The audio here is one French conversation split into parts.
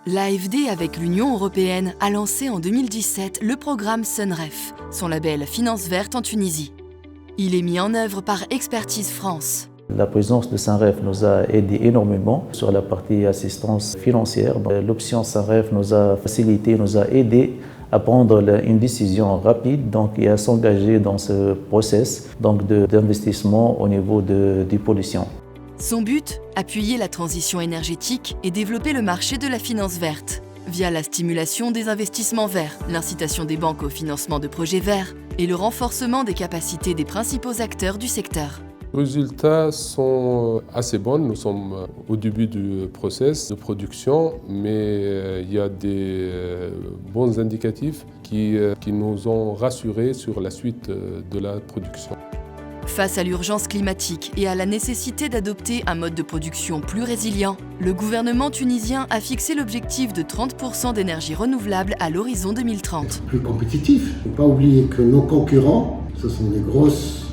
L'AFD, avec l'Union européenne, a lancé en 2017 le programme Sunref, son label Finance verte en Tunisie. Il est mis en œuvre par Expertise France. La présence de Sunref nous a aidé énormément sur la partie assistance financière. L'option Sunref nous a facilité, nous a aidé à prendre une décision rapide et à s'engager dans ce process d'investissement au niveau des pollutions. Son but, appuyer la transition énergétique et développer le marché de la finance verte, via la stimulation des investissements verts, l'incitation des banques au financement de projets verts et le renforcement des capacités des principaux acteurs du secteur. Les résultats sont assez bons. Nous sommes au début du process de production, mais il y a des bons indicatifs qui nous ont rassurés sur la suite de la production. Face à l'urgence climatique et à la nécessité d'adopter un mode de production plus résilient, le gouvernement tunisien a fixé l'objectif de 30% d'énergie renouvelable à l'horizon 2030. Plus compétitif. Il ne faut pas oublier que nos concurrents, ce sont des grosses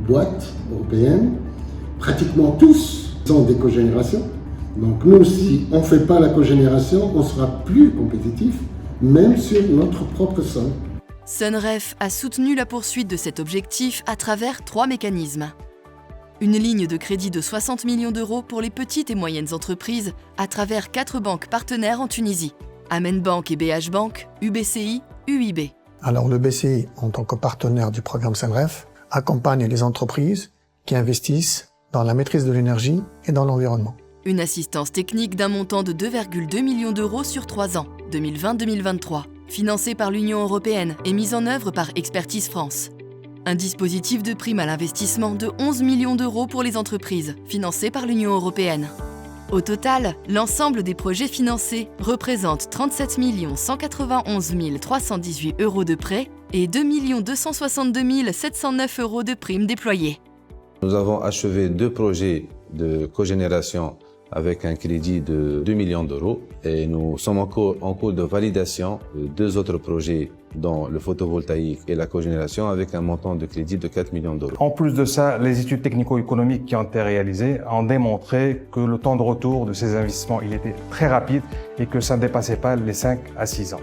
boîtes européennes, pratiquement tous sont des cogénérations. Donc nous, si on ne fait pas la cogénération, on sera plus compétitif, même sur notre propre sol. Sunref a soutenu la poursuite de cet objectif à travers 3 mécanismes. Une ligne de crédit de 60 millions d'euros pour les petites et moyennes entreprises à travers 4 banques partenaires en Tunisie, Amen Bank et BH Bank, UBCI, UIB. Alors le BCI, en tant que partenaire du programme Sunref, accompagne les entreprises qui investissent dans la maîtrise de l'énergie et dans l'environnement. Une assistance technique d'un montant de 2,2 millions d'euros sur 3 ans, 2020-2023, financée par l'Union européenne et mise en œuvre par Expertise France. Un dispositif de prime à l'investissement de 11 millions d'euros pour les entreprises, financé par l'Union européenne. Au total, l'ensemble des projets financés représente 37 191 318 euros de prêts et 2 262 709 euros de primes déployées. Nous avons achevé 2 projets de cogénération avec un crédit de 2 millions d'euros et nous sommes en cours de validation de 2 autres projets dont le photovoltaïque et la cogénération avec un montant de crédit de 4 millions d'euros. En plus de ça, les études technico-économiques qui ont été réalisées ont démontré que le temps de retour de ces investissements il était très rapide et que ça ne dépassait pas les 5 à 6 ans.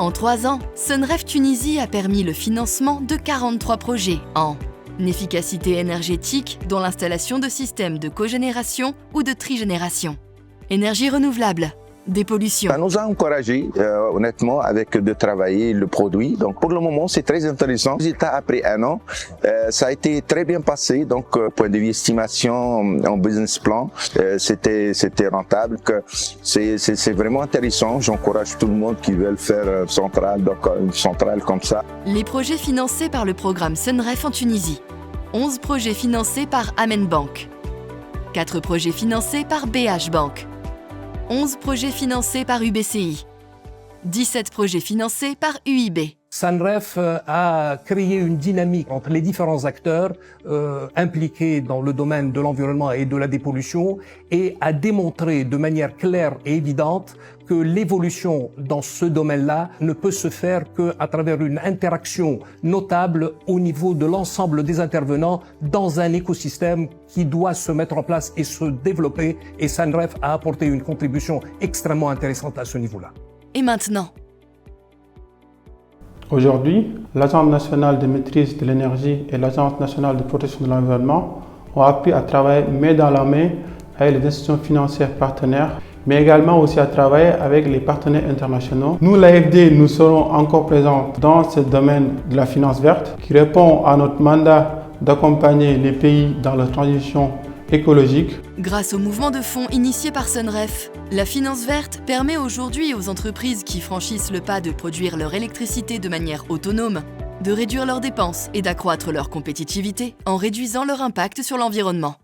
En 3 ans, Sunref Tunisie a permis le financement de 43 projets en efficacité énergétique, dont l'installation de systèmes de cogénération ou de trigénération. Énergie renouvelable, dépollution. Ça nous a encouragé, honnêtement, de travailler le produit. Donc, pour le moment, c'est très intéressant. Résultat après 1 an, ça a été très bien passé. Donc, point de vue estimation en business plan, c'était rentable. C'est vraiment intéressant. J'encourage tout le monde qui veut faire une centrale comme ça. Les projets financés par le programme Sunref en Tunisie. 11 projets financés par Amen Bank. 4 projets financés par BH Bank. 11 projets financés par UBCI, 17 projets financés par UIB. Sunref a créé une dynamique entre les différents acteurs impliqués dans le domaine de l'environnement et de la dépollution et a démontré de manière claire et évidente que l'évolution dans ce domaine-là ne peut se faire qu'à travers une interaction notable au niveau de l'ensemble des intervenants dans un écosystème qui doit se mettre en place et se développer. Et Sunref a apporté une contribution extrêmement intéressante à ce niveau-là. Et maintenant ? Aujourd'hui, l'Agence nationale de maîtrise de l'énergie et l'Agence nationale de protection de l'environnement ont appris à travailler main dans la main avec les institutions financières partenaires, mais également aussi à travailler avec les partenaires internationaux. Nous, l'AFD, nous serons encore présents dans ce domaine de la finance verte qui répond à notre mandat d'accompagner les pays dans leur transition écologique. Grâce au mouvement de fonds initié par Sunref, la finance verte permet aujourd'hui aux entreprises qui franchissent le pas de produire leur électricité de manière autonome, de réduire leurs dépenses et d'accroître leur compétitivité en réduisant leur impact sur l'environnement.